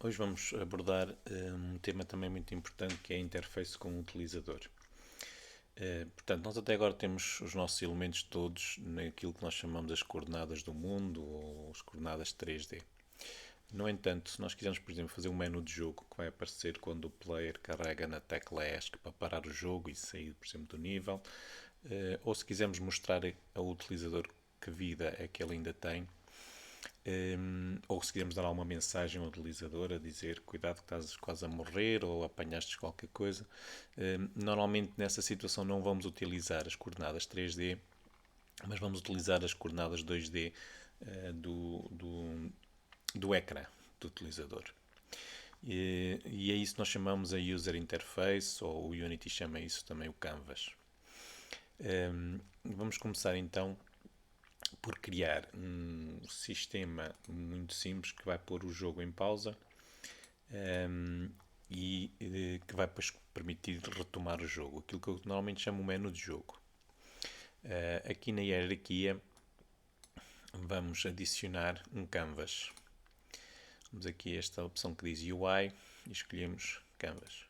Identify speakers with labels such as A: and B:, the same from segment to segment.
A: Hoje vamos abordar um tema também muito importante que é a interface com o utilizador. Portanto, nós até agora temos os nossos elementos todos naquilo que nós chamamos as coordenadas do mundo ou as coordenadas 3D. No entanto, se nós quisermos, por exemplo, fazer um menu de jogo que vai aparecer quando o player carrega na tecla ESC para parar o jogo e sair, por exemplo, do nível, ou se quisermos mostrar ao utilizador que vida é que ele ainda tem, ou se quisermos dar alguma mensagem ao utilizador a dizer cuidado que estás quase a morrer ou apanhaste qualquer coisa. Normalmente nessa situação não vamos utilizar as coordenadas 3D, mas vamos utilizar as coordenadas 2D do ecrã do utilizador. E é isso que nós chamamos a User Interface, ou o Unity chama isso também o Canvas. Vamos começar então por criar um sistema muito simples que vai pôr o jogo em pausa e que vai depois permitir retomar o jogo, aquilo que eu normalmente chamo o menu de jogo. Aqui na hierarquia vamos adicionar um canvas. Vamos aqui a esta opção que diz UI e escolhemos canvas.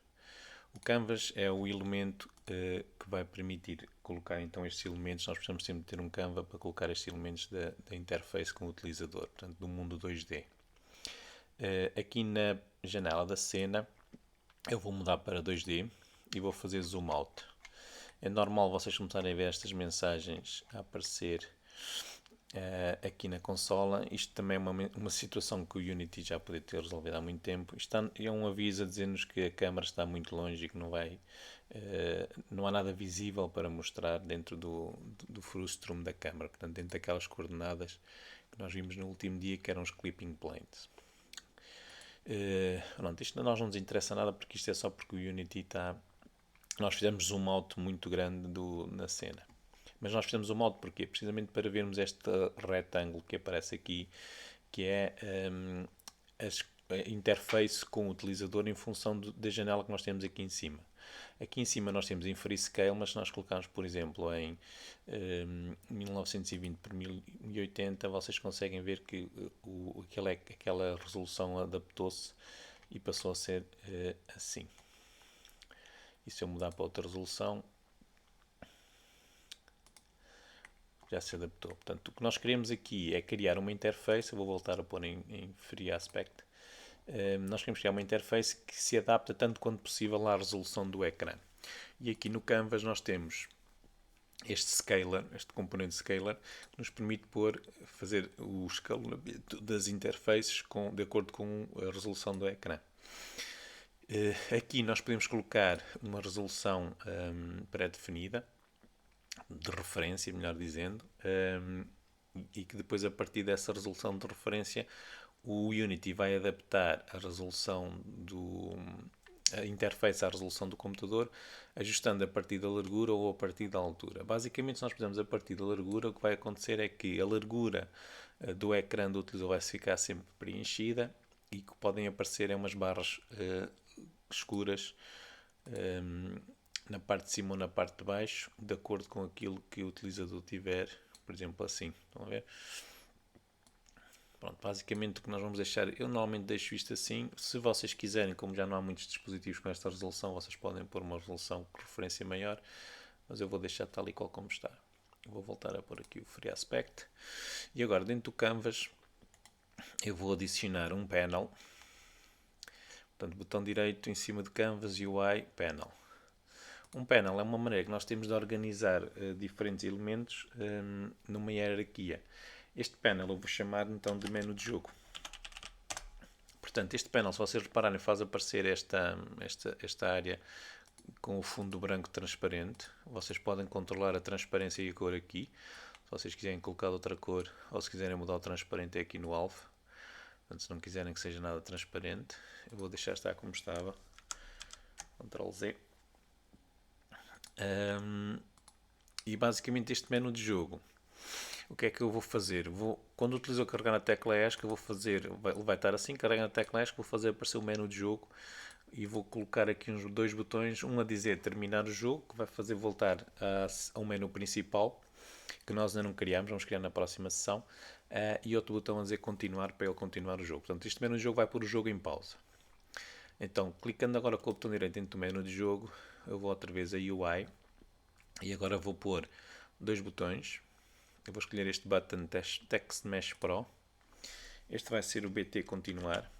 A: O canvas é o elemento que vai permitir colocar então estes elementos. Nós precisamos sempre ter um canvas para colocar estes elementos da interface com o utilizador, portanto do mundo 2D. Aqui na janela da cena eu vou mudar para 2D e vou fazer zoom out. É normal vocês começarem a ver estas mensagens a aparecer aqui na consola. Isto também é uma situação que o Unity já poderia ter resolvido há muito tempo. Isto é um aviso a dizer-nos que a câmera está muito longe e que não há nada visível para mostrar dentro do frustrum da câmera, portanto dentro daquelas coordenadas que nós vimos no último dia, que eram os clipping planes. Pronto, isto a nós não nos interessa nada porque isto é só porque o Unity está. Nós fizemos zoom out muito grande na cena. Mas nós fizemos o modo porquê? Precisamente para vermos este retângulo que aparece aqui, que é a interface com o utilizador em função da janela que nós temos aqui em cima. Aqui em cima nós temos em free scale, mas se nós colocarmos, por exemplo, em 1920 por 1080, vocês conseguem ver que aquela resolução adaptou-se e passou a ser assim. E se eu mudar para outra resolução, já se adaptou. Portanto, o que nós queremos aqui é criar uma interface. Eu vou voltar a pôr em Free Aspect. Nós queremos criar uma interface que se adapta tanto quanto possível à resolução do ecrã. E aqui no Canvas nós temos este scaler, este componente scaler, que nos permite fazer o escalonamento das interfaces de acordo com a resolução do ecrã. Aqui nós podemos colocar uma resolução pré-definida, de referência, melhor dizendo, e que depois, a partir dessa resolução de referência, o Unity vai adaptar a resolução a interface à resolução do computador, ajustando a partir da largura ou a partir da altura. Basicamente, se nós fizermos a partir da largura, o que vai acontecer é que a largura do ecrã do utilizador vai ficar sempre preenchida e que podem aparecer umas barras escuras na parte de cima ou na parte de baixo, de acordo com aquilo que o utilizador tiver, por exemplo, assim. Estão a ver? Pronto, basicamente o que nós vamos deixar, eu normalmente deixo isto assim. Se vocês quiserem, como já não há muitos dispositivos com esta resolução, vocês podem pôr uma resolução com referência maior, mas eu vou deixar tal e qual como está. Vou voltar a pôr aqui o Free Aspect. E agora, dentro do Canvas, eu vou adicionar um panel. Portanto, botão direito em cima do Canvas, UI, Panel. Um panel é uma maneira que nós temos de organizar diferentes elementos numa hierarquia. Este panel eu vou chamar então de menu de jogo. Portanto, este panel, se vocês repararem, faz aparecer esta área com o fundo branco transparente. Vocês podem controlar a transparência e a cor aqui. Se vocês quiserem colocar outra cor ou se quiserem mudar o transparente é aqui no alvo. Portanto, se não quiserem que seja nada transparente, eu vou deixar estar como estava. Ctrl Z. E basicamente este menu de jogo, o que é que eu vou fazer? Quando o utilizador carregar na tecla ESC, ele vai estar assim, carrega na tecla ESC, vou fazer aparecer o menu de jogo e vou colocar aqui uns dois botões, um a dizer terminar o jogo, que vai fazer voltar ao menu principal, que nós ainda não criamos, vamos criar na próxima sessão, e outro botão a dizer continuar para ele continuar o jogo. Portanto, este menu de jogo vai pôr o jogo em pausa. Então, clicando agora com o botão direito dentro do menu de jogo, eu vou outra vez a UI e agora vou pôr dois botões. Eu vou escolher este button Text Mesh Pro. Este vai ser o BT continuar.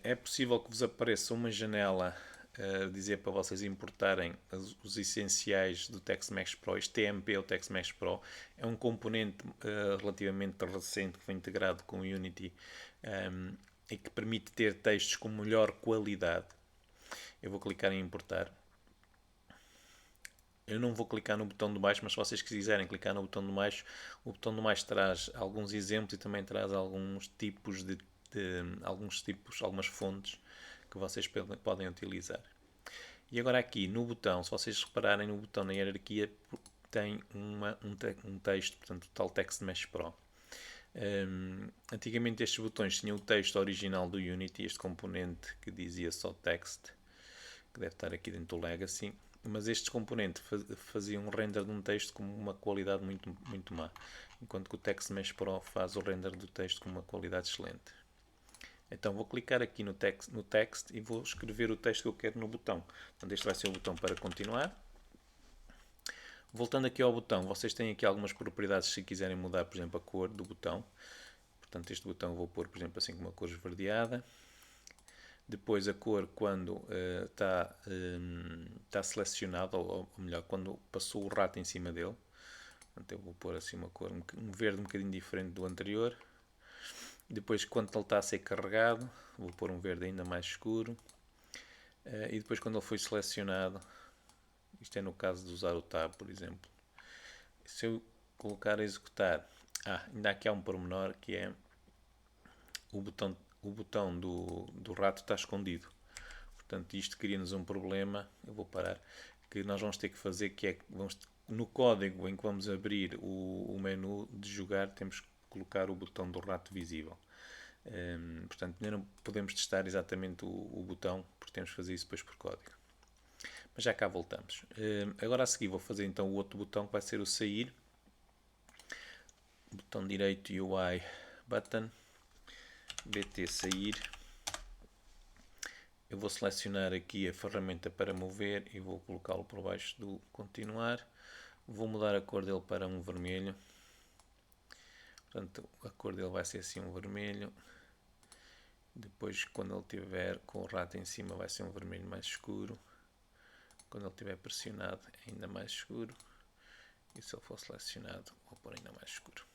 A: É possível que vos apareça uma janela a dizer para vocês importarem os essenciais do Text Mesh Pro. Este TMP, o Text Mesh Pro, é um componente relativamente recente que foi integrado com o Unity e que permite ter textos com melhor qualidade. Eu vou clicar em importar. Eu não vou clicar no botão de baixo, mas se vocês quiserem clicar no botão de baixo, o botão de baixo traz alguns exemplos e também traz alguns tipos algumas fontes que vocês podem utilizar. E agora aqui no botão, se vocês repararem no botão na hierarquia, tem um texto, portanto o tal Text Mesh Pro. Antigamente estes botões tinham o texto original do Unity, este componente que dizia só text, que deve estar aqui dentro do Legacy, mas estes componentes faziam um render de um texto com uma qualidade muito, muito má, enquanto que o Text Mesh Pro faz o render do texto com uma qualidade excelente. Então vou clicar aqui no text e vou escrever o texto que eu quero no botão. Portanto, este vai ser o botão para continuar. Voltando aqui ao botão, vocês têm aqui algumas propriedades se quiserem mudar, por exemplo, a cor do botão. Portanto, este botão vou pôr, por exemplo, assim com uma cor esverdeada. Depois a cor quando está selecionado, ou melhor, quando passou o rato em cima dele. Portanto, eu vou pôr assim uma cor, um verde um bocadinho diferente do anterior. Depois quando ele está a ser carregado, vou pôr um verde ainda mais escuro. E depois quando ele foi selecionado, isto é no caso de usar o tab, por exemplo. Se eu colocar a executar, ainda aqui há um pormenor que é o botão do rato está escondido. Portanto, isto cria-nos um problema, eu vou parar, que nós vamos ter que fazer, que é, no código em que vamos abrir o menu de jogar, temos que colocar o botão do rato visível. Portanto, ainda não podemos testar exatamente o botão, porque temos que fazer isso depois por código. Mas já cá voltamos. Agora a seguir vou fazer então o outro botão que vai ser o sair. Botão direito UI button. BT sair. Eu vou selecionar aqui a ferramenta para mover e vou colocá-lo por baixo do continuar. Vou mudar a cor dele para um vermelho. Portanto, a cor dele vai ser assim um vermelho. Depois, quando ele estiver com o rato em cima, vai ser um vermelho mais escuro. Quando ele estiver pressionado, ainda mais escuro. E se ele for selecionado, vou pôr ainda mais escuro.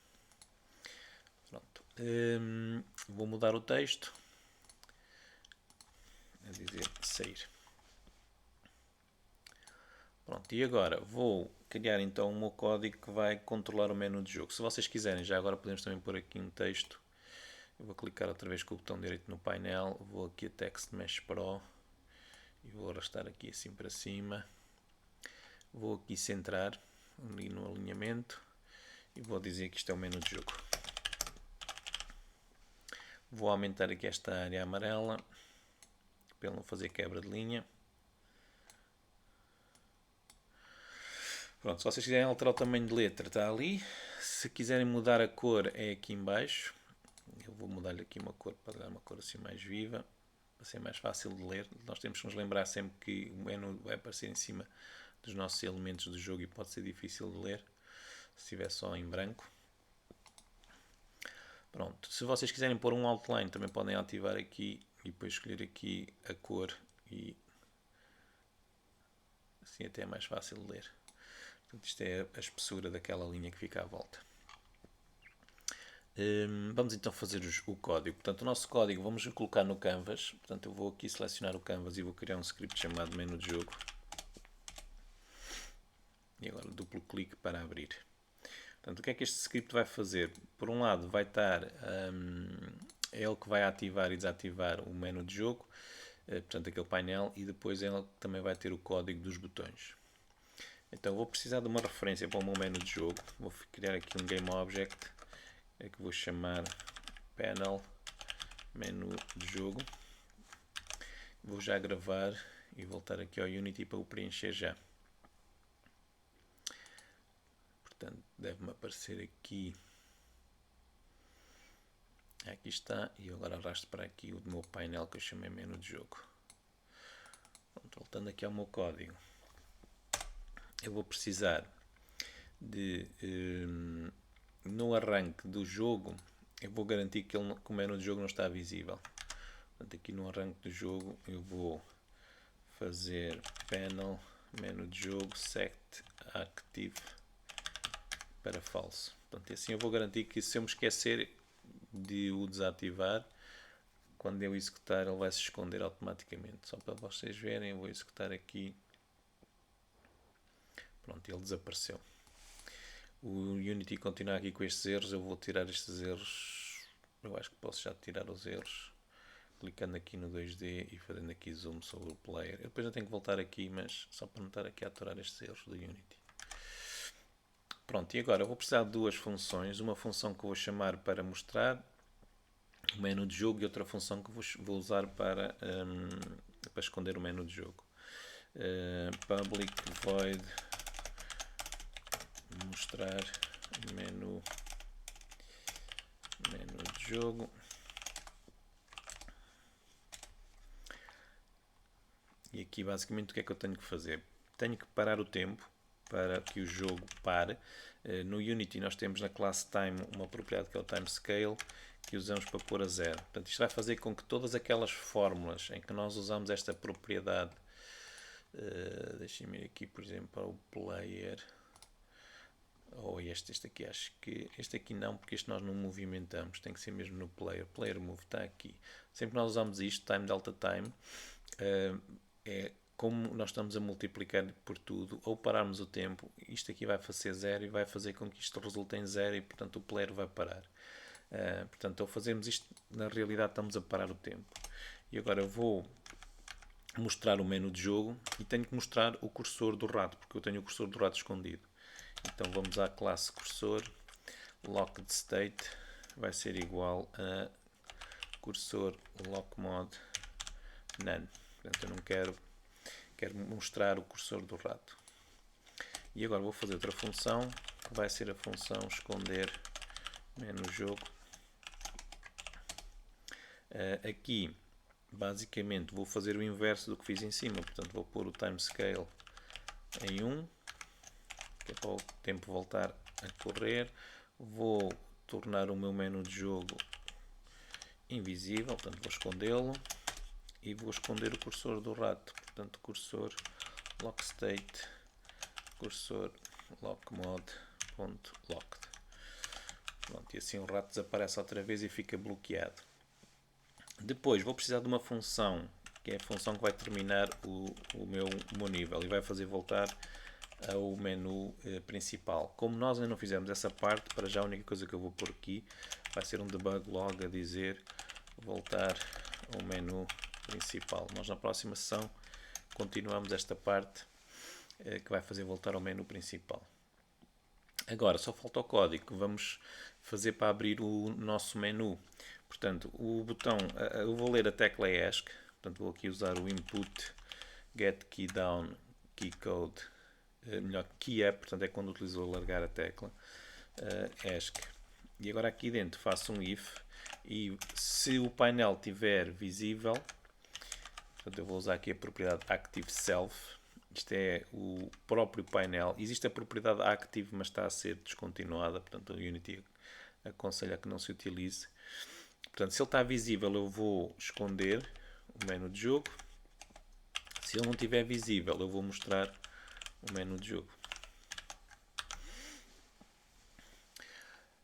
A: Pronto. Vou mudar o texto. A dizer sair. Pronto, e agora vou criar então o meu código que vai controlar o menu de jogo. Se vocês quiserem, já agora podemos também pôr aqui um texto. Eu vou clicar outra vez com o botão direito no painel, vou aqui a Text Mesh Pro e vou arrastar aqui assim para cima. Vou aqui centrar ali no alinhamento e vou dizer que isto é o menu de jogo. Vou aumentar aqui esta área amarela para ele não fazer quebra de linha. Pronto, se vocês quiserem alterar o tamanho de letra, está ali. Se quiserem mudar a cor, é aqui em baixo. Eu vou mudar-lhe aqui uma cor para dar uma cor assim mais viva, para ser mais fácil de ler. Nós temos que nos lembrar sempre que o menu vai aparecer em cima dos nossos elementos do jogo e pode ser difícil de ler se estiver só em branco. Pronto, se vocês quiserem pôr um outline, também podem ativar aqui e depois escolher aqui a cor e assim até é mais fácil de ler. Portanto, isto é a espessura daquela linha que fica à volta. Vamos então fazer o código. Portanto, o nosso código vamos colocar no Canvas. Portanto, eu vou aqui selecionar o Canvas e vou criar um script chamado menu de jogo. E agora duplo clique para abrir. Portanto, o que é que este script vai fazer? Por um lado vai estar, é ele que vai ativar e desativar o menu de jogo, portanto aquele painel, e depois ele também vai ter o código dos botões. Então vou precisar de uma referência para o meu menu de jogo. Vou criar aqui um Game Object, que vou chamar Panel Menu de Jogo. Vou já gravar e voltar aqui ao Unity para o preencher já. Portanto, deve-me aparecer aqui. Aqui está, e eu agora arrasto para aqui o meu painel que eu chamei menu de jogo. Pronto, voltando aqui ao meu código, eu vou precisar de, no arranque do jogo, eu vou garantir que o menu de jogo não está visível. Portanto, aqui no arranque do jogo eu vou fazer panel, menu de jogo, set active para falso. Portanto, assim eu vou garantir que se eu me esquecer de o desativar, quando eu executar ele vai se esconder automaticamente. Só para vocês verem, eu vou executar aqui. Pronto, ele desapareceu. O Unity continua aqui com estes erros, eu vou tirar estes erros. Eu acho que posso já tirar os erros clicando aqui no 2D e fazendo aqui zoom sobre o player. Eu depois eu tenho que voltar aqui, mas só para não estar aqui a aturar estes erros do Unity. Pronto, e agora eu vou precisar de duas funções. Uma função que eu vou chamar para mostrar o menu de jogo e outra função que vou usar para esconder o menu de jogo. Public void mostrar menu de jogo. E aqui basicamente o que é que eu tenho que fazer? Tenho que parar o tempo para que o jogo pare. No Unity nós temos na classe Time uma propriedade que é o Timescale, que usamos para pôr a zero. Portanto, isto vai fazer com que todas aquelas fórmulas em que nós usamos esta propriedade, deixem-me ir aqui por exemplo para o player, ou este aqui, acho que este aqui não, porque este nós não movimentamos, tem que ser mesmo no player move, está aqui. Sempre que nós usamos isto, time delta time, é como nós estamos a multiplicar por tudo, ou pararmos o tempo, isto aqui vai fazer zero e vai fazer com que isto resulte em zero e portanto o player vai parar. Portanto, ao fazermos isto, na realidade estamos a parar o tempo. E agora eu vou mostrar o menu de jogo e tenho que mostrar o cursor do rato, porque eu tenho o cursor do rato escondido. Então vamos à classe cursor, locked state vai ser igual a cursor lock mode none. Portanto, eu não quero mostrar o cursor do rato. E agora vou fazer outra função, que vai ser a função esconder menu jogo. Aqui, basicamente, vou fazer o inverso do que fiz em cima. Portanto, vou pôr o timescale em 1, que é para o tempo voltar a correr. Vou tornar o meu menu de jogo invisível, portanto, vou escondê-lo. E vou esconder o cursor do rato, portanto cursor lock state, cursor lock mode.locked. Pronto, e assim o rato desaparece outra vez e fica bloqueado. Depois vou precisar de uma função, que é a função que vai terminar o meu nível e vai fazer voltar ao menu principal. Como nós ainda não fizemos essa parte, para já a única coisa que eu vou pôr aqui vai ser um debug log a dizer voltar ao menu principal. Nós na próxima sessão continuamos esta parte que vai fazer voltar ao menu principal. Agora só falta o código que vamos fazer para abrir o nosso menu. Portanto, o botão, eu vou ler a tecla ESC, portanto vou aqui usar o input get key down key code, melhor key up, portanto é quando utilizo alargar a tecla ESC. E agora aqui dentro faço um if e se o painel estiver visível, portanto, eu vou usar aqui a propriedade Active Self. Isto é o próprio painel. Existe a propriedade Active, mas está a ser descontinuada. Portanto, o Unity aconselha que não se utilize. Portanto, se ele está visível, eu vou esconder o menu de jogo. Se ele não estiver visível, eu vou mostrar o menu de jogo.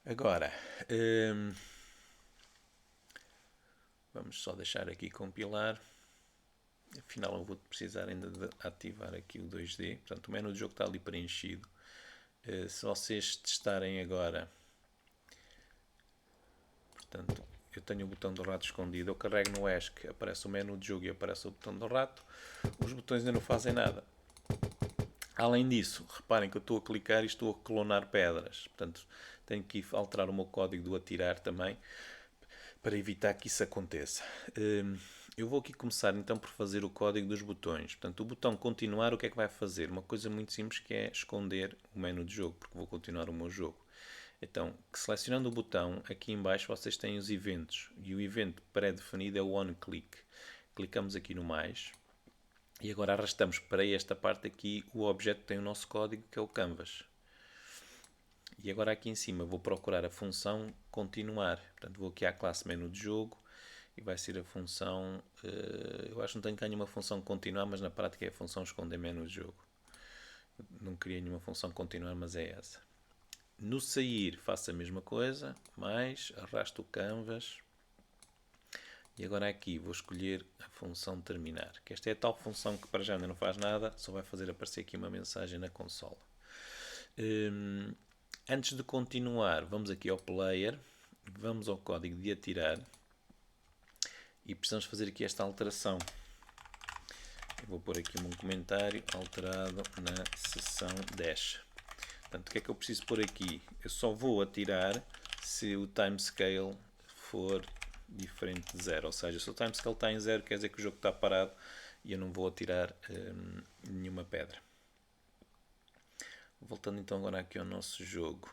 A: Agora, vamos só deixar aqui compilar. Afinal, eu vou precisar ainda de ativar aqui o 2D. Portanto, o menu de jogo está ali preenchido. Se vocês testarem agora, portanto, eu tenho o botão do rato escondido. Eu carrego no ESC, aparece o menu de jogo e aparece o botão do rato. Os botões ainda não fazem nada. Além disso, reparem que eu estou a clicar e estou a clonar pedras. Portanto, tenho que alterar o meu código do atirar também, para evitar que isso aconteça. eu vou aqui começar então por fazer o código dos botões. Portanto, o botão continuar, o que é que vai fazer? Uma coisa muito simples que é esconder o menu de jogo, porque vou continuar o meu jogo. Então, selecionando o botão, aqui em baixo vocês têm os eventos. E o evento pré-definido é o OnClick. Clicamos aqui no mais. E agora arrastamos para esta parte aqui o objeto que tem o nosso código, que é o Canvas. E agora aqui em cima vou procurar a função continuar. Portanto, vou aqui à classe menu de jogo e vai ser a função, eu acho que não tenho cá nenhuma função continuar, mas na prática é a função esconder menu de jogo. Não criei nenhuma função continuar, mas é essa. No sair faço a mesma coisa, mais arrasto o canvas e agora aqui vou escolher a função terminar, que esta é a tal função que para já ainda não faz nada, só vai fazer aparecer aqui uma mensagem na consola. Antes de continuar, vamos aqui ao player, vamos ao código de atirar e precisamos fazer aqui esta alteração. Eu vou pôr aqui um comentário alterado na seção dash. Portanto, o que é que eu preciso pôr aqui? Eu só vou atirar se o timescale for diferente de 0. Ou seja, se o timescale está em 0, quer dizer que o jogo está parado e eu não vou atirar nenhuma pedra. Voltando então agora aqui ao nosso jogo.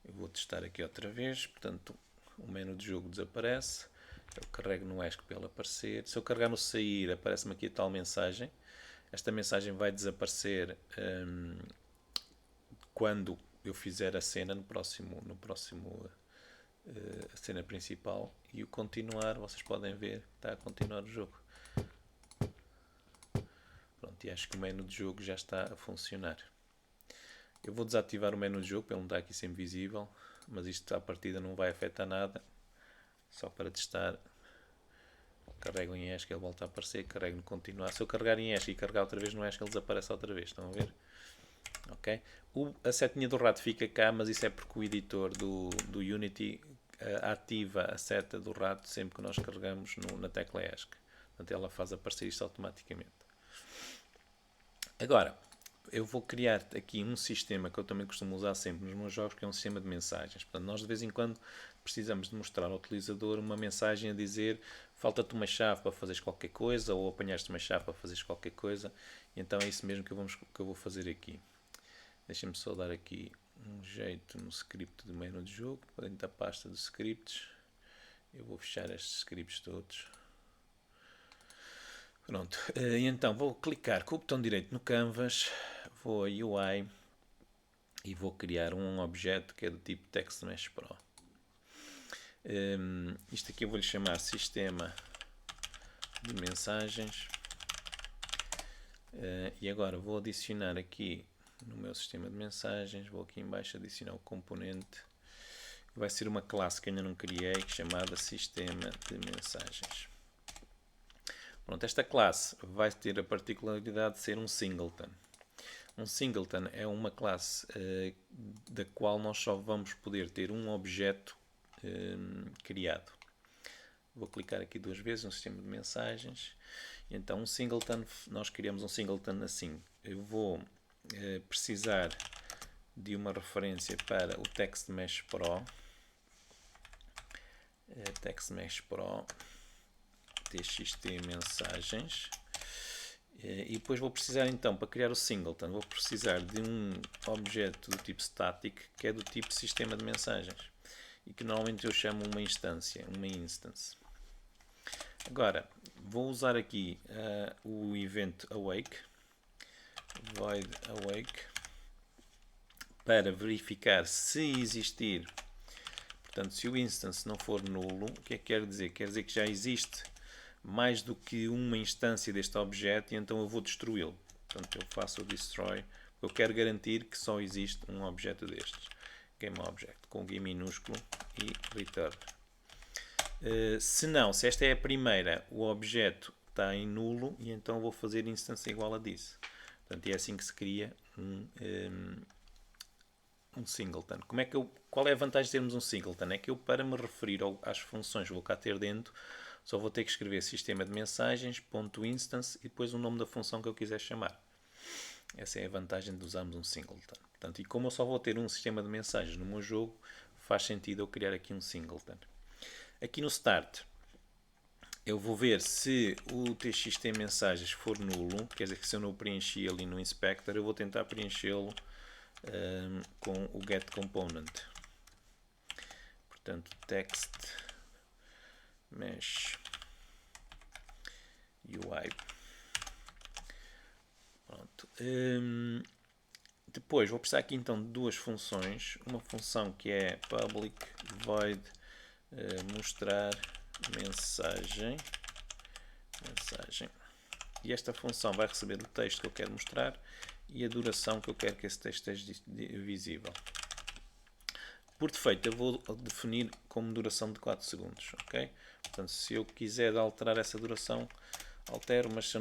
A: Eu vou testar aqui outra vez. Portanto, o menu de jogo desaparece. Eu carrego no ESC para ele aparecer. Se eu carregar no sair, aparece-me aqui a tal mensagem. Esta mensagem vai desaparecer quando eu fizer a cena no próximo a cena principal. E o continuar, vocês podem ver, está a continuar o jogo. Pronto, e acho que o menu de jogo já está a funcionar. Eu vou desativar o menu de jogo para ele não estar aqui sempre visível, mas isto à partida não vai afetar nada. Só para testar, carrego em ESC, ele volta a aparecer, carrego no continuar. Se eu carregar em ESC e carregar outra vez no ESC, ele desaparece outra vez, estão a ver? Ok? A setinha do rato fica cá, mas isso é porque o editor do Unity ativa a seta do rato sempre que nós carregamos na tecla ESC. Portanto, ela faz aparecer isto automaticamente. Agora, eu vou criar aqui um sistema que eu também costumo usar sempre nos meus jogos, que é um sistema de mensagens. Portanto, nós de vez em quando precisamos de mostrar ao utilizador uma mensagem a dizer falta-te uma chave para fazeres qualquer coisa ou apanhaste uma chave para fazeres qualquer coisa. E então é isso mesmo que eu vou fazer aqui. Deixem-me só dar aqui um jeito no script do menu de jogo, dentro da pasta de scripts. Eu vou fechar estes scripts todos. Pronto, e então vou clicar com o botão direito no Canvas, vou a UI e vou criar um objeto que é do tipo TextMesh Pro. Isto aqui eu vou-lhe chamar Sistema de Mensagens. E agora vou adicionar aqui no meu sistema de mensagens, vou aqui em baixo adicionar o componente. Vai ser uma classe que ainda não criei, chamada Sistema de Mensagens. Pronto, esta classe vai ter a particularidade de ser um singleton. Um singleton é uma classe da qual nós só vamos poder ter um objeto criado. Vou clicar aqui duas vezes no sistema de mensagens. Então, um singleton, nós criamos um singleton assim. Eu vou precisar de uma referência para o TextMesh Pro. TextMesh Pro. TXT mensagens e depois vou precisar então para criar o singleton vou precisar de um objeto do tipo static que é do tipo sistema de mensagens e que normalmente eu chamo uma instância, uma instance. Agora vou usar aqui o event awake, void awake, para verificar se existir, portanto se o instance não for nulo, o que é que quer dizer? Quer dizer que já existe mais do que uma instância deste objeto e então eu vou destruí-lo. Portanto, eu faço o destroy. Eu quero garantir que só existe um objeto destes. GameObject, com G minúsculo e return. Se não, se esta é a primeira, o objeto está em nulo e então vou fazer instância igual a disso. Portanto, é assim que se cria um singleton. Qual é a vantagem de termos um singleton? É que eu, para me referir às funções que vou cá ter dentro, só vou ter que escrever sistema de mensagens, ponto .instance e depois o nome da função que eu quiser chamar. Essa é a vantagem de usarmos um singleton. Portanto, e como eu só vou ter um sistema de mensagens no meu jogo, faz sentido eu criar aqui um singleton. Aqui no Start, eu vou ver se o txt mensagens for nulo, quer dizer que se eu não o preenchi ali no inspector, eu vou tentar preenchê-lo com o getComponent. Portanto, text mesh UI. Pronto. Depois vou precisar aqui então de duas funções. Uma função que é public void mostrar mensagem. E esta função vai receber o texto que eu quero mostrar e a duração que eu quero que esse texto esteja visível. Por defeito eu vou definir como duração de 4 segundos, ok? Portanto, se eu quiser alterar essa duração, altero, mas se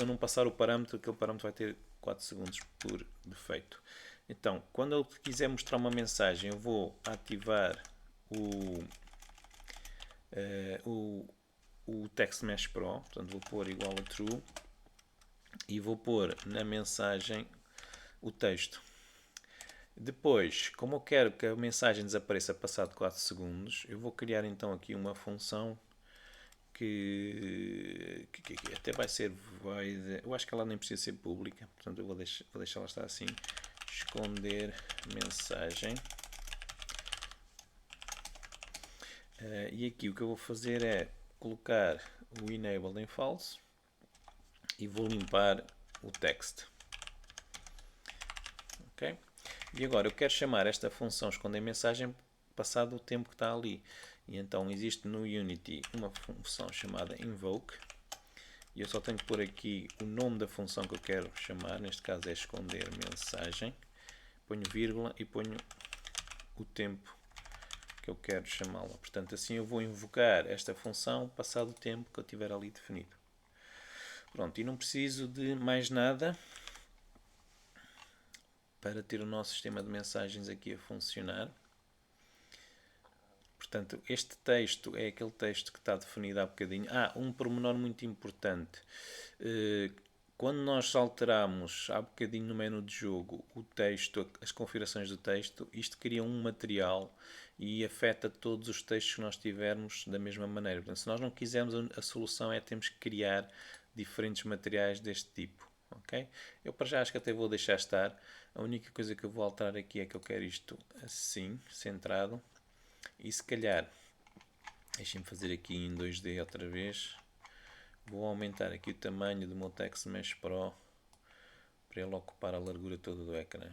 A: eu não passar o parâmetro, aquele parâmetro vai ter 4 segundos por defeito. Então, quando eu quiser mostrar uma mensagem, eu vou ativar o Text Mesh Pro, portanto vou pôr igual a true e vou pôr na mensagem o texto. Depois, como eu quero que a mensagem desapareça passado 4 segundos, eu vou criar então aqui uma função que até vai ser void. Eu acho que ela nem precisa ser pública, portanto eu vou deixar ela estar assim, esconder mensagem. E aqui o que eu vou fazer é colocar o enable em false e vou limpar o text. Ok? E agora eu quero chamar esta função esconder mensagem passado o tempo que está ali. E então existe no Unity uma função chamada invoke. E eu só tenho que pôr aqui o nome da função que eu quero chamar. Neste caso é esconder mensagem. Ponho vírgula e ponho o tempo que eu quero chamá-la. Portanto, assim eu vou invocar esta função passado o tempo que eu tiver ali definido. Pronto, e não preciso de mais nada para ter o nosso sistema de mensagens aqui a funcionar. Portanto, este texto é aquele texto que está definido há bocadinho. Um pormenor muito importante. Quando nós alteramos há bocadinho no menu de jogo o texto, as configurações do texto, isto cria um material e afeta todos os textos que nós tivermos da mesma maneira. Portanto, se nós não quisermos, a solução é termos que criar diferentes materiais deste tipo. Okay? Eu para já acho que até vou deixar estar. A única coisa que eu vou alterar aqui é que eu quero isto assim, centrado. E se calhar, deixem-me fazer aqui em 2D outra vez. Vou aumentar aqui o tamanho do meu Text Mesh Pro para ele ocupar a largura toda do ecrã.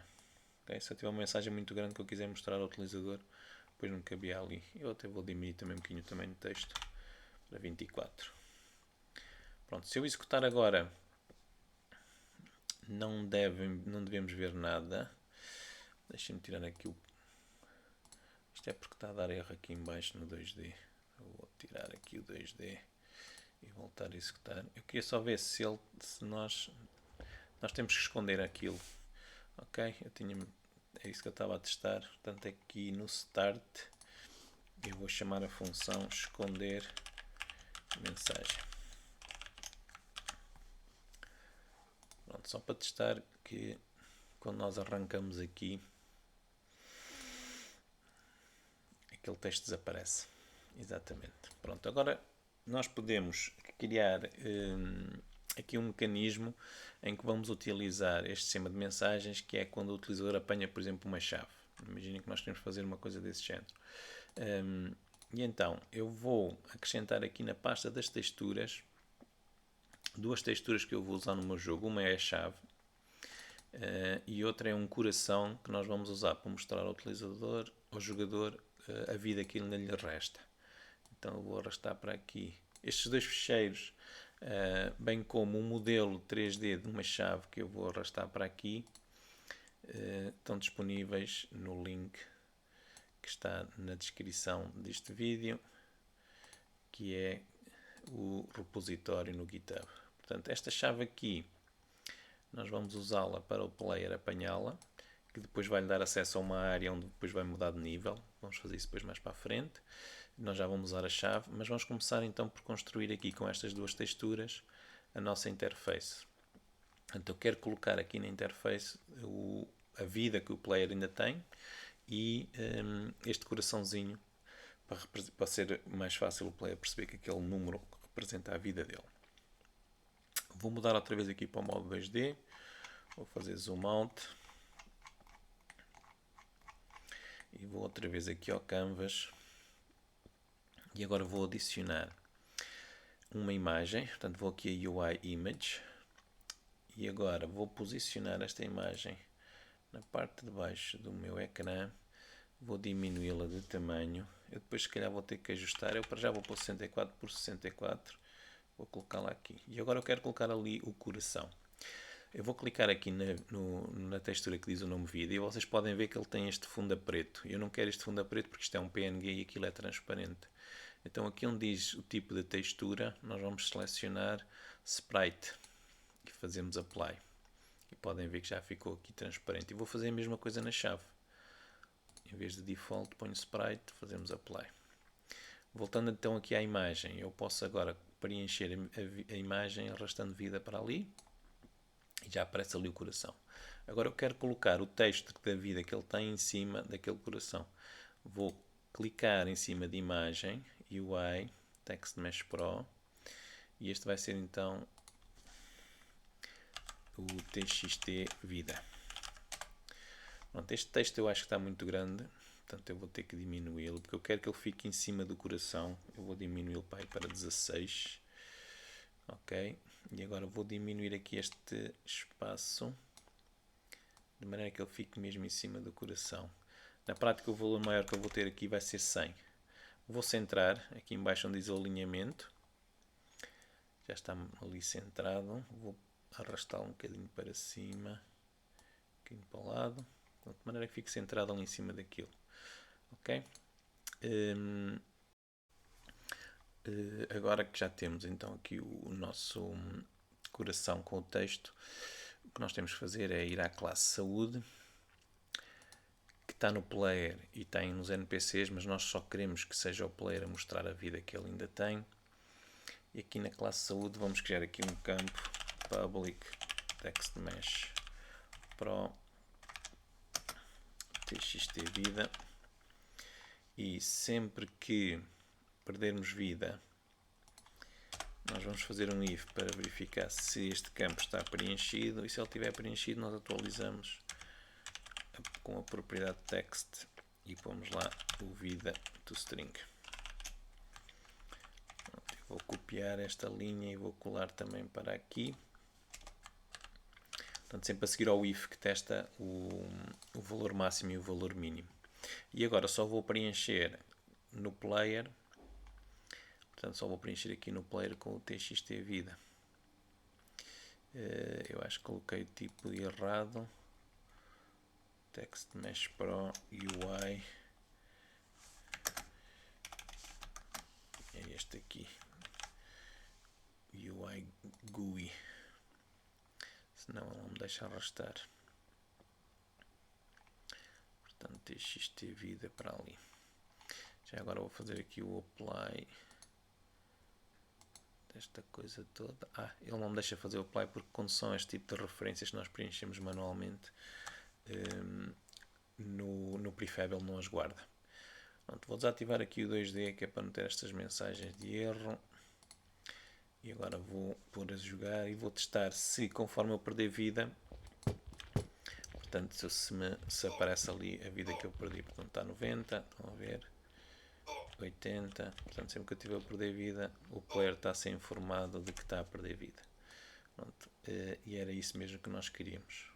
A: Okay? Se eu tiver uma mensagem muito grande que eu quiser mostrar ao utilizador, depois não cabia ali. Eu até vou diminuir também um bocadinho o tamanho do texto para 24. Pronto, se eu executar agora, não devemos ver nada. Deixem-me tirar aqui o... Isto é porque está a dar erro aqui em baixo no 2D. Eu vou tirar aqui o 2D e voltar a executar. Eu queria só ver se nós temos que esconder aquilo. Ok? É isso que eu estava a testar. Portanto, aqui no start eu vou chamar a função esconder mensagem. Pronto, só para testar que quando nós arrancamos aqui aquele texto desaparece. Exatamente. Pronto, agora nós podemos criar aqui um mecanismo em que vamos utilizar este sistema de mensagens, que é quando o utilizador apanha, por exemplo, uma chave. Imaginem que nós queremos fazer uma coisa desse género. E então, eu vou acrescentar aqui na pasta das texturas duas texturas que eu vou usar no meu jogo. Uma é a chave e outra é um coração que nós vamos usar para mostrar ao utilizador, ao jogador, a vida que ainda lhe resta. Então eu vou arrastar para aqui. Estes dois ficheiros, bem como um modelo 3D de uma chave que eu vou arrastar para aqui, estão disponíveis no link que está na descrição deste vídeo, que é o repositório no GitHub. Portanto, esta chave aqui, nós vamos usá-la para o player apanhá-la, que depois vai lhe dar acesso a uma área onde depois vai mudar de nível. Vamos fazer isso depois mais para a frente. Nós já vamos usar a chave, mas vamos começar então por construir aqui com estas duas texturas a nossa interface. Então eu quero colocar aqui na interface a vida que o player ainda tem e este coraçãozinho para ser mais fácil o player perceber que aquele número representa a vida dele. Vou mudar outra vez aqui para o modo 2D. Vou fazer zoom out. E vou outra vez aqui ao Canvas. E agora vou adicionar uma imagem. Portanto, vou aqui a UI Image. E agora vou posicionar esta imagem na parte de baixo do meu ecrã. Vou diminuí-la de tamanho. Eu depois se calhar vou ter que ajustar. Eu para já vou pôr 64 por 64. Vou colocá-la aqui. E agora eu quero colocar ali o coração. Eu vou clicar aqui na textura que diz o nome vídeo e vocês podem ver que ele tem este fundo a preto. Eu não quero este fundo a preto porque isto é um PNG e aquilo é transparente. Então aqui onde diz o tipo de textura, nós vamos selecionar Sprite e fazemos Apply. E podem ver que já ficou aqui transparente. E vou fazer a mesma coisa na chave. Em vez de Default, ponho Sprite, fazemos Apply. Voltando então aqui à imagem, eu posso agora preencher a imagem arrastando vida para ali. E já aparece ali o coração. Agora eu quero colocar o texto da vida que ele tem em cima daquele coração. Vou clicar em cima de imagem, UI, Text Mesh Pro. E este vai ser então o TXT vida. Pronto, este texto eu acho que está muito grande. Portanto eu vou ter que diminuí-lo. Porque eu quero que ele fique em cima do coração. Eu vou diminuí-lo para 16. Ok. E agora vou diminuir aqui este espaço. De maneira que ele fique mesmo em cima do coração. Na prática o valor maior que eu vou ter aqui vai ser 100. Vou centrar. Aqui em baixo onde diz o alinhamento. Já está ali centrado. Vou arrastá-lo um bocadinho para cima. Um bocadinho para o lado. De maneira que fique centrado ali em cima daquilo. Ok? Agora que já temos então aqui o nosso coração com o texto, o que nós temos que fazer é ir à classe saúde, que está no player e está nos NPCs, mas nós só queremos que seja o player a mostrar a vida que ele ainda tem. E aqui na classe saúde vamos criar aqui um campo Public Text Mesh Pro TXT vida. E sempre que perdermos vida, nós vamos fazer um if para verificar se este campo está preenchido, e se ele estiver preenchido nós atualizamos com a propriedade text e pomos lá o vida to string. Eu vou copiar esta linha e vou colar também para aqui. Portanto, sempre a seguir ao if que testa o valor máximo e o valor mínimo. E agora só vou preencher no player. Portanto, só vou preencher aqui no player com o TXT vida. Eu acho que coloquei o tipo errado. Text Mesh Pro UI. É este aqui. UI GUI. Senão ele não me deixa arrastar. Portanto, TXT vida para ali. Já agora vou fazer aqui o Apply. Esta coisa toda. Ele não me deixa fazer o apply porque quando são este tipo de referências que nós preenchemos manualmente no Prefab ele não as guarda. Pronto, vou desativar aqui o 2D que é para não ter estas mensagens de erro. E agora vou pôr a jogar e vou testar se conforme eu perder vida, portanto se aparece ali a vida que eu perdi, portanto está 90, estão a ver, 80, portanto sempre que eu estiver a perder vida o player está a ser informado de que está a perder vida. Pronto, e era isso mesmo que nós queríamos.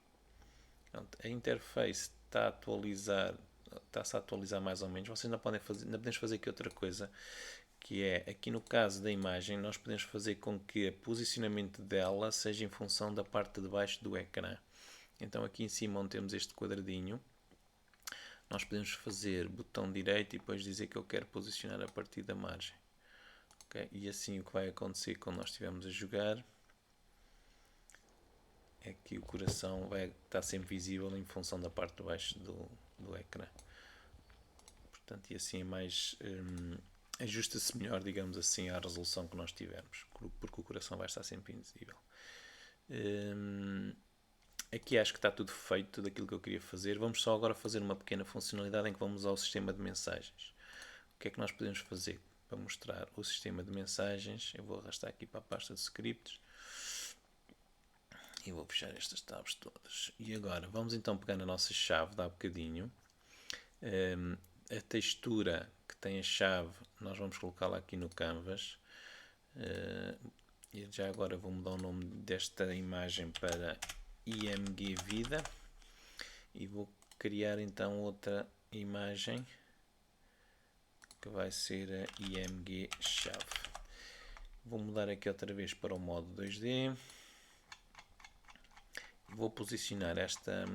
A: Pronto, a interface está a atualizar, está-se a atualizar mais ou menos. Vocês ainda podemos fazer aqui outra coisa, que é, aqui no caso da imagem, nós podemos fazer com que o posicionamento dela seja em função da parte de baixo do ecrã. Então aqui em cima onde temos este quadradinho, nós podemos fazer botão direito e depois dizer que eu quero posicionar a partir da margem. Okay? E assim o que vai acontecer quando nós estivermos a jogar é que o coração vai estar sempre visível em função da parte de baixo do ecrã. Portanto, e assim é mais... ajusta-se melhor, digamos assim, à resolução que nós tivermos, porque o coração vai estar sempre invisível. Aqui acho que está tudo feito daquilo que eu queria fazer. Vamos só agora fazer uma pequena funcionalidade em que vamos ao sistema de mensagens. O que é que nós podemos fazer? para mostrar o sistema de mensagens. Eu vou arrastar aqui para a pasta de scripts e vou fechar estas tabs todas. E agora vamos então pegar na nossa chave de há bocadinho. A textura que tem a chave nós vamos colocá-la aqui no canvas. E já agora vou mudar o nome desta imagem para IMG Vida e vou criar então outra imagem que vai ser a IMG Chave. Vou mudar aqui outra vez para o modo 2D. Vou posicionar esta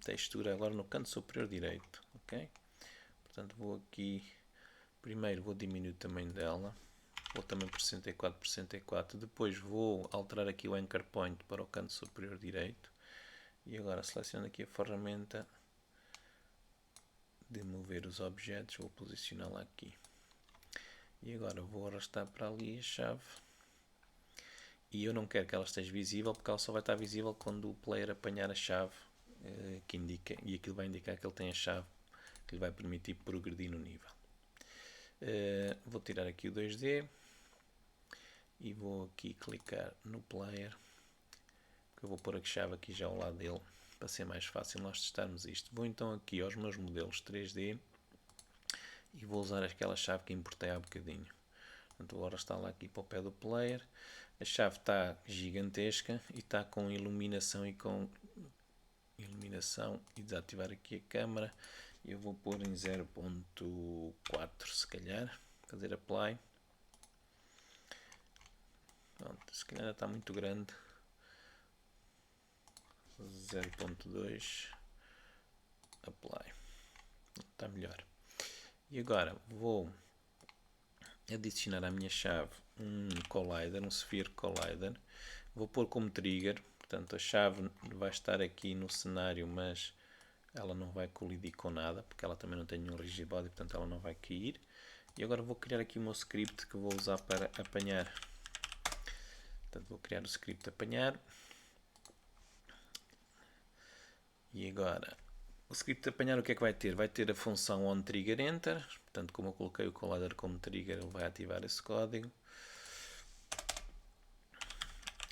A: textura agora no canto superior direito, ok? Portanto, vou aqui, primeiro vou diminuir o tamanho dela, vou também por 64 por 64, depois vou alterar aqui o Anchor Point para o canto superior direito, e agora seleciono aqui a ferramenta de mover os objetos, vou posicioná-la aqui. E agora vou arrastar para ali a chave. E eu não quero que ela esteja visível, porque ela só vai estar visível quando o player apanhar a chave que indica, e aquilo vai indicar que ele tem a chave que lhe vai permitir progredir no nível. Vou tirar aqui o 2D e vou aqui clicar no player, porque eu vou pôr a chave aqui já ao lado dele, para ser mais fácil nós testarmos isto. Vou então aqui aos meus modelos 3D e vou usar aquela chave que importei há bocadinho. Portanto, vou arrastá-la aqui para o pé do player. A chave está gigantesca e está com iluminação e desativar aqui a câmera. Eu vou pôr em 0.4 se calhar, fazer apply. Pronto, se calhar está muito grande. 0.2 apply. Está melhor. E agora vou adicionar à minha chave um collider, um Sphere Collider. Vou pôr como trigger, portanto a chave vai estar aqui no cenário, mas ela não vai colidir com nada, porque ela também não tem nenhum rigid body, portanto ela não vai cair. E agora vou criar aqui o meu script que vou usar para apanhar. Portanto vou criar o script apanhar. E agora, o script apanhar o que é que vai ter? Vai ter a função onTriggerEnter, portanto como eu coloquei o collider como trigger, ele vai ativar esse código.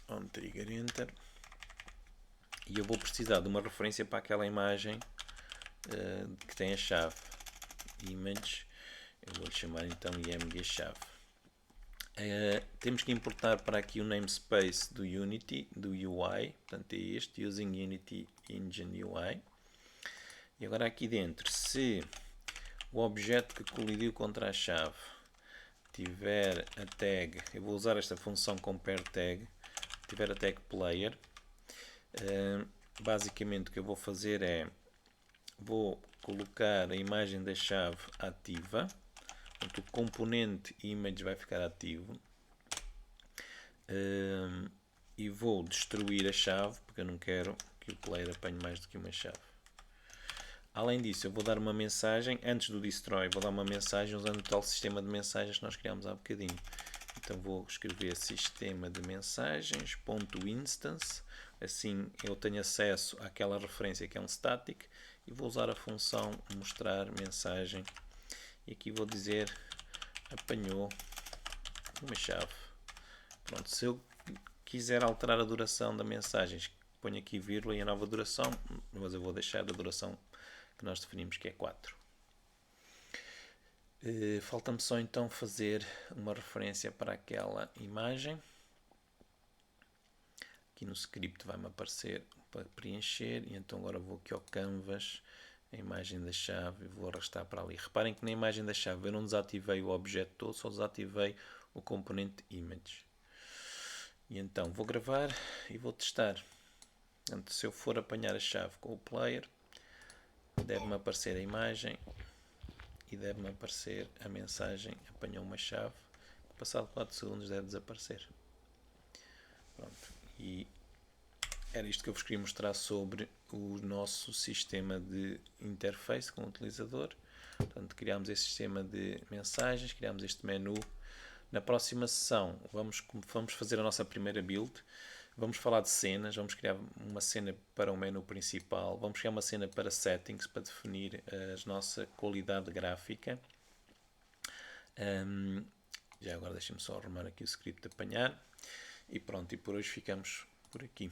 A: onTriggerEnter. E eu vou precisar de uma referência para aquela imagem que tem a chave image. Eu vou chamar então img chave. Temos que importar para aqui o namespace do Unity, do UI, portanto é este, using Unity Engine UI. E agora aqui dentro, se o objeto que colidiu contra a chave tiver a tag, eu vou usar esta função compareTag, tiver a tag player, basicamente o que eu vou fazer é, vou colocar a imagem da chave ativa, portanto o componente image vai ficar ativo, e vou destruir a chave, porque eu não quero que o player apanhe mais do que uma chave. Além disso, eu vou dar uma mensagem, antes do destroy, vou dar uma mensagem usando o tal sistema de mensagens que nós criámos há bocadinho. Então vou escrever sistema de mensagens.instance, assim eu tenho acesso àquela referência que é um static, e vou usar a função mostrar mensagem, e aqui vou dizer apanhou uma chave. Pronto, se eu quiser alterar a duração da mensagem, ponho aqui vírgula e a nova duração, mas eu vou deixar a duração que nós definimos, que é 4. Falta-me só então fazer uma referência para aquela imagem. Aqui no script vai-me aparecer para preencher, e então agora vou aqui ao canvas, a imagem da chave, e vou arrastar para ali. Reparem que na imagem da chave eu não desativei o objeto todo, só desativei o componente image. E então vou gravar e vou testar. Portanto, se eu for apanhar a chave com o player, deve-me aparecer a imagem e deve-me aparecer a mensagem apanhou uma chave. Passado 4 segundos deve desaparecer. Pronto. E era isto que eu vos queria mostrar sobre o nosso sistema de interface com o utilizador. Portanto, criámos este sistema de mensagens, criámos este menu. Na próxima sessão vamos fazer a nossa primeira build. Vamos falar de cenas, vamos criar uma cena para o menu principal, vamos criar uma cena para settings, para definir a nossa qualidade gráfica. Já agora deixem-me só arrumar aqui o script de apanhar. E pronto, e por hoje ficamos por aqui.